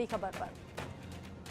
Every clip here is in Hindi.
बड़ी खबर पर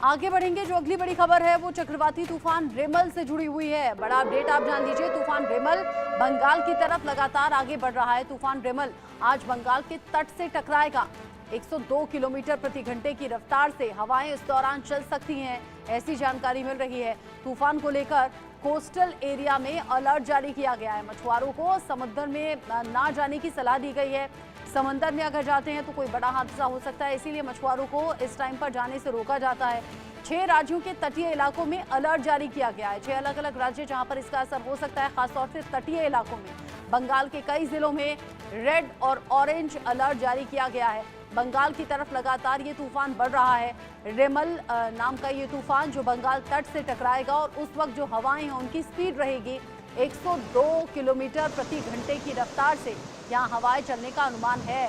आगे बढ़ेंगे। जो अगली बड़ी खबर है वो चक्रवाती तूफान रेमल से जुड़ी हुई है। बड़ा अपडेट आप जान लीजिए। तूफान रेमल बंगाल की तरफ लगातार आगे बढ़ रहा है। तूफान रेमल आज बंगाल के तट से टकराएगा। 102 किलोमीटर प्रति घंटे की रफ्तार से हवाएं इस दौरान चल सकती हैं, ऐसी जानकारी मिल रही है। तूफान को लेकर कोस्टल एरिया में अलर्ट जारी किया गया है। मछुआरों को समुद्र में ना जाने की सलाह दी गई है। समंदर में अगर जाते हैं तो कोई बड़ा हादसा हो सकता है, इसीलिए मछुआरों को इस टाइम पर जाने से रोका जाता है। 6 राज्यों के तटीय इलाकों में अलर्ट जारी किया गया है। 6 अलग अलग राज्य जहां पर इसका असर हो सकता है, खासतौर से तटीय इलाकों में। बंगाल के कई जिलों में रेड और ऑरेंज अलर्ट जारी किया गया है। बंगाल की तरफ लगातार ये तूफान बढ़ रहा है। रेमल नाम का ये तूफान जो बंगाल तट से टकराएगा और उस वक्त जो हवाएं हैं उनकी स्पीड रहेगी 102 किलोमीटर प्रति घंटे की रफ्तार से यहाँ हवाएं चलने का अनुमान है।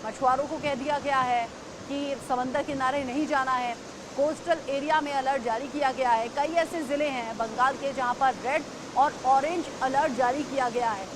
मछुआरों को कह दिया गया है कि समंदर किनारे नहीं जाना है। कोस्टल एरिया में अलर्ट जारी किया गया है। कई ऐसे जिले हैं बंगाल के जहां पर रेड और ऑरेंज अलर्ट जारी किया गया है।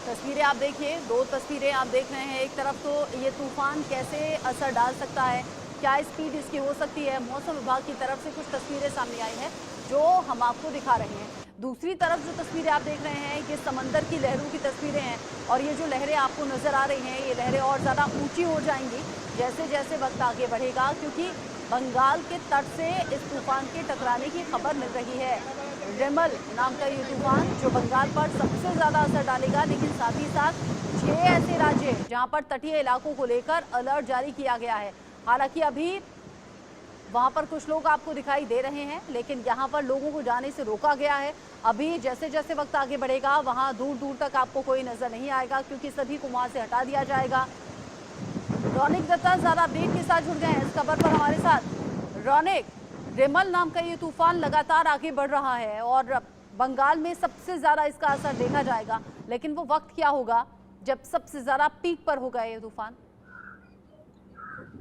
तस्वीरें आप देखिए, 2 तस्वीरें आप देख रहे हैं। एक तरफ तो ये तूफान कैसे असर डाल सकता है, क्या स्पीड इसकी हो सकती है। मौसम विभाग की तरफ से कुछ तस्वीरें सामने आई हैं जो हम आपको दिखा रहे हैं। दूसरी तरफ जो तस्वीरें आप देख रहे हैं ये समंदर की लहरों की तस्वीरें हैं और ये जो लहरें आपको नजर आ रही हैं ये लहरें और ज़्यादा ऊंची हो जाएंगी जैसे जैसे वक्त आगे बढ़ेगा, क्योंकि बंगाल के तट से इस तूफान के टकराने की खबर मिल रही है। रेमल नाम का ये तूफान जो बंगाल पर सबसे ज़्यादा असर डालेगा, लेकिन साथ ही साथ 6 ऐसे राज्य जहाँ पर तटीय इलाकों को लेकर अलर्ट जारी किया गया है। हालांकि अभी वहां पर कुछ लोग आपको दिखाई दे रहे हैं, लेकिन यहाँ पर लोगों को जाने से रोका गया है। अभी जैसे जैसे वक्त आगे बढ़ेगा वहां दूर दूर तक आपको कोई नजर नहीं आएगा, क्योंकि सभी को वहां से हटा दिया जाएगा। रौनिक दत्ता ज्यादा अपडेट के साथ जुड़ गए हैं इस खबर पर हमारे साथ। रौनिक, रेमल नाम का ये तूफान लगातार आगे बढ़ रहा है और बंगाल में सबसे ज्यादा इसका असर देखा जाएगा, लेकिन वो वक्त क्या होगा जब सबसे ज्यादा पीक पर होगा ये तूफान?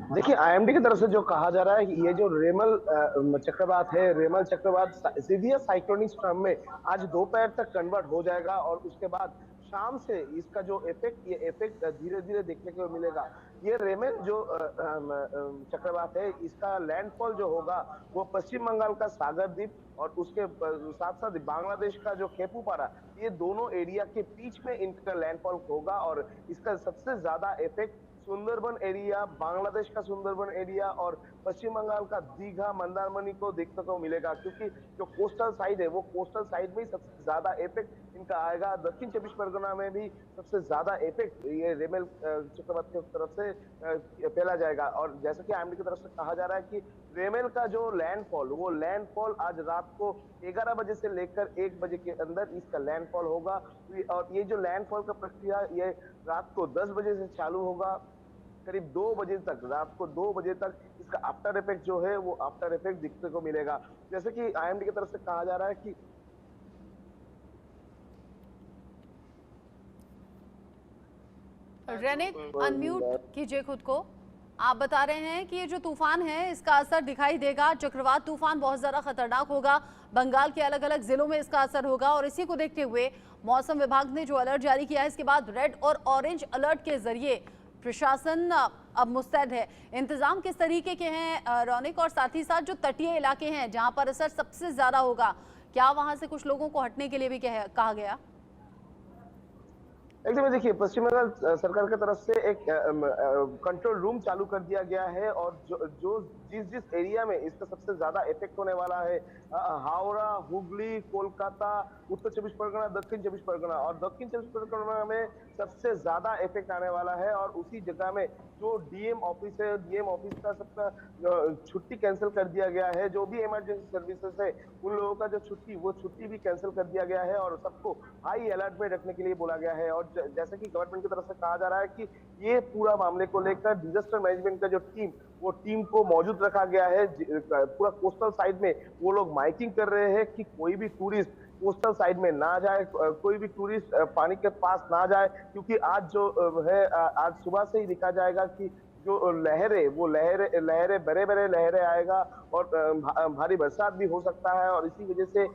देखिए, आईएमडी की तरफ से जो कहा जा रहा है कि ये जो रेमल चक्रवात है, रेमल चक्रवात सीवियर साइक्लोनिक स्टॉर्म में आज दोपहर तक कन्वर्ट हो जाएगा और उसके बाद शाम से इसका जो ये इफेक्ट धीरे धीरे देखने को मिलेगा। ये रेमल जो चक्रवात है, इसका लैंडफॉल जो होगा वो पश्चिम बंगाल का सागर द्वीप और उसके साथ साथ बांग्लादेश का जो खेपुपारा, ये दोनों एरिया के बीच में इनका लैंडफॉल होगा और इसका सबसे ज्यादा इफेक्ट सुंदरबन एरिया, बांग्लादेश का सुंदरबन एरिया और पश्चिम बंगाल का दीघा, मंदारमनी को देखने को मिलेगा, क्योंकि जो कोस्टल साइड है वो कोस्टल साइड में ही सबसे ज्यादा इफेक्ट इनका आएगा। दक्षिण 24 परगना में भी सबसे ज्यादा इफेक्ट ये रेमल चक्रवात की तरफ से फैला जाएगा। और जैसा कि आईएमडी की तरफ से कहा जा रहा है कि रेमल का जो लैंडफॉल, वो लैंडफॉल आज रात को 11 बजे से लेकर 1 बजे के अंदर इसका लैंडफॉल होगा। और ये जो लैंडफॉल का प्रक्रिया ये रात को 10 बजे से चालू होगा, करीब 2 बजे तक, रात को 2 बजे तक इसका आफ्टर इफेक्ट जो है वो आफ्टर इफेक्ट दिखने को मिलेगा। जैसे कि आईएमडी की तरफ से कहा जा रहा है कि रेनिक, अनम्यूट कीजिए खुद को। आप बता रहे हैं कि ये जो तूफान है इसका असर दिखाई देगा। चक्रवात तूफान बहुत ज्यादा खतरनाक होगा, बंगाल के अलग अलग जिलों में इसका असर होगा और इसी को देखते हुए मौसम विभाग ने जो अलर्ट जारी किया है, इसके बाद रेड और ऑरेंज अलर्ट के जरिए प्रशासन अब मुस्तैद है। इंतजाम किस तरीके के हैं रौनिक, और साथ ही साथ जो तटीय इलाके हैं जहां पर असर सबसे ज्यादा होगा, क्या वहां से कुछ लोगों को हटने के लिए भी कहा गया? एकदम देखिए, पश्चिम बंगाल सरकार की तरफ से एक कंट्रोल रूम चालू कर दिया गया है और जो जिस जिस एरिया में इसका सबसे ज्यादा इफेक्ट होने वाला है, हावड़ा, हुगली, कोलकाता, उत्तर 24 परगना, दक्षिण 24 परगना, और दक्षिण 24 परगना में सबसे ज्यादा इफेक्ट आने वाला है। और उसी जगह में जो डीएम ऑफिस है, डीएम ऑफिस का सबका छुट्टी कैंसिल कर दिया गया है। जो भी इमरजेंसी सर्विसेज है उन लोगों का जो छुट्टी भी कैंसिल कर दिया गया है और सबको हाई अलर्ट में रखने के लिए बोला गया है। और जैसा कि गवर्नमेंट की तरफ से कहा जा रहा है कि ये पूरा मामले को लेकर डिजास्टर मैनेजमेंट का जो टीम को मौजूद रखा गया है। पूरा कोस्टल साइड में वो लोग माइकिंग कर रहे हैं कि कोई भी टूरिस्ट कोस्टल साइड में ना जाए, कोई भी टूरिस्ट पानी के पास ना जाए, क्योंकि आज जो है आज सुबह से ही दिखा जाएगा कि जो लहरें, वो लहरें बड़े बड़े लहरें आएगा और भारी बरसात भी हो सकता है। और इसी वजह से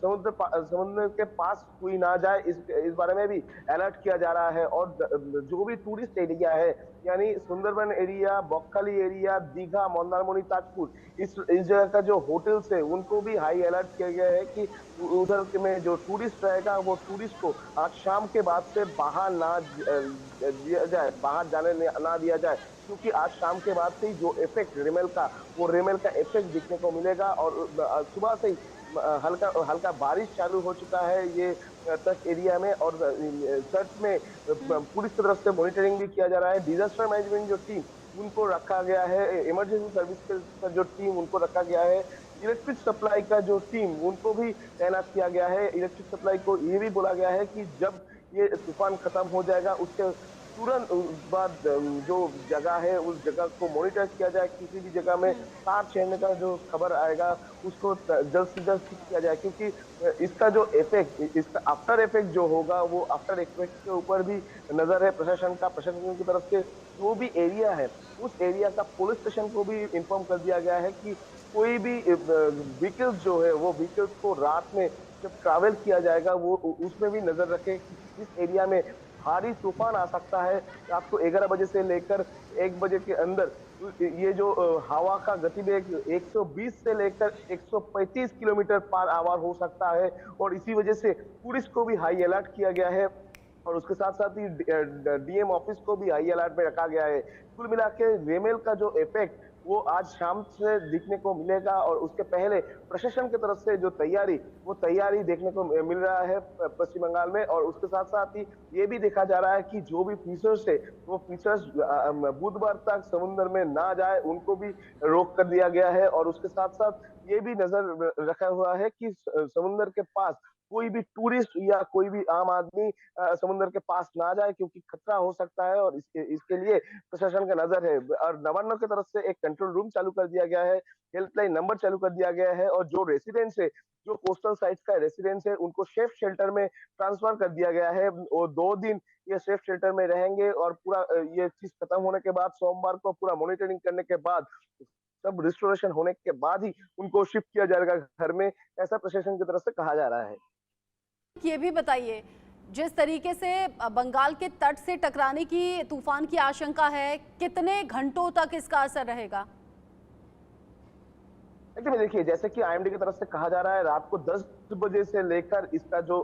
समुद्र के पास कोई ना जाए, इस बारे में भी अलर्ट किया जा रहा है। और जो भी टूरिस्ट एरिया है यानी सुंदरबन एरिया, बॉक्खाली एरिया, दीघा, मंदारमनी, ताजपुर, इस जगह का जो होटल्स है उनको भी हाई अलर्ट किया गया है कि उधर के में जो टूरिस्ट रहेगा वो टूरिस्ट को आज शाम के बाद से बाहर ना दिया जाए, बाहर जाने ना दिया जाए, क्योंकि आज शाम के बाद से ही जो इफेक्ट रिमेल का, वो रिमेल का इफेक्ट दिखने को मिलेगा। और सुबह से ही हल्का हल्का बारिश चालू हो चुका है ये तक एरिया में। और सर्च में पुलिस की तरफ से मॉनिटरिंग भी किया जा रहा है। डिजास्टर मैनेजमेंट जो टीम उनको रखा गया है, इमरजेंसी सर्विस का जो टीम उनको रखा गया है, इलेक्ट्रिक सप्लाई का जो टीम उनको भी तैनात किया गया है। इलेक्ट्रिक सप्लाई को ये भी बोला गया है कि जब ये तूफान खत्म हो जाएगा उसके तुरंत बाद जो जगह है उस जगह को मॉनिटर किया जाए। किसी भी जगह में तार छेड़ने का जो खबर आएगा उसको जल्द से जल्द ठीक किया जाए, क्योंकि इसका जो इफेक्ट, इसका आफ्टर इफेक्ट जो होगा वो आफ्टर इफेक्ट के ऊपर भी नजर है प्रशासन का। प्रशासन की तरफ से जो भी एरिया है उस एरिया का पुलिस स्टेशन को भी इन्फॉर्म कर दिया गया है कि कोई भी व्हीकल्स जो है वो व्हीकल्स को रात में जब ट्रैवल किया जाएगा वो उसमें भी नजर रखें कि इस एरिया में भारी तूफान आ सकता है। रात को 11 बजे से लेकर 1 बजे के अंदर ये जो हवा का गतिवेग 120 से लेकर 135 किलोमीटर पर आवर हो सकता है। और इसी वजह से पुलिस को भी हाई अलर्ट किया गया है और उसके साथ साथ ही डीएम ऑफिस को भी हाई अलर्ट में रखा गया है। कुल मिला के रेमेल का जो इफेक्ट वो आज शाम से दिखने को मिलेगा और उसके पहले प्रशासन की तरफ से जो तैयारी, वो तैयारी देखने को मिल रहा है पश्चिम बंगाल में। और उसके साथ साथ ही ये भी देखा जा रहा है कि जो भी फिशर्स है वो फिशर्स बुधवार तक समुद्र में ना जाए, उनको भी रोक कर दिया गया है। और उसके साथ साथ ये भी नजर रखा हुआ है कि समुद्र के पास कोई भी टूरिस्ट या कोई भी आम आदमी समुद्र के पास ना जाए, क्योंकि खतरा हो सकता है। और इसके लिए प्रशासन का नजर है। और नवान्न की तरफ से एक कंट्रोल रूम चालू कर दिया गया है, हेल्पलाइन नंबर चालू कर दिया गया है। और जो रेसिडेंट्स है, जो कोस्टल साइट्स का रेसिडेंट्स है, उनको सेफ शेल्टर में ट्रांसफर कर दिया गया है। और 2 दिन ये सेफ शेल्टर में रहेंगे और पूरा ये चीज खत्म होने के बाद सोमवार को पूरा मॉनिटरिंग करने के बाद सब रिस्टोरेशन होने के बाद ही उनको शिफ्ट किया जाएगा घर में, ऐसा प्रशासन की तरफ से कहा जा रहा है। ये भी बताइए, जिस तरीके से बंगाल के तट से टकराने की तूफान की आशंका है, कितने घंटों तक इसका असर रहेगा? एकदम देखिए, जैसे कि आईएमडी की तरफ से कहा जा रहा है रात को 10 बजे से लेकर इसका जो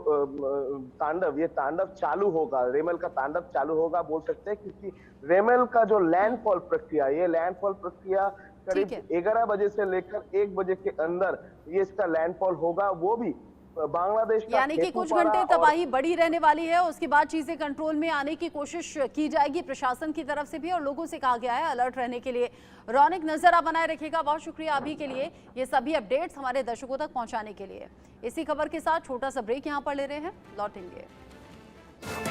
तांडव, ये तांडव चालू होगा, रेमल का तांडव चालू होगा बोल सकते हैं। क्योंकि रेमल का जो लैंडफॉल प्रक्रिया, ये लैंडफॉल प्रक्रिया करीब 11 बजे से लेकर 1 बजे के अंदर ये इसका लैंडफॉल होगा। वो भी बांग्लादेश का, यानी कि कुछ घंटे तबाही बड़ी रहने वाली है, उसके बाद चीजें कंट्रोल में आने की कोशिश की जाएगी प्रशासन की तरफ से भी, और लोगों से कहा गया है अलर्ट रहने के लिए। रौनक, नजर आप बनाए रखिएगा। बहुत शुक्रिया अभी के लिए, ये सभी अपडेट्स हमारे दर्शकों तक पहुंचाने के लिए। इसी खबर के साथ छोटा सा ब्रेक यहां पर ले रहे हैं, लौटेंगे।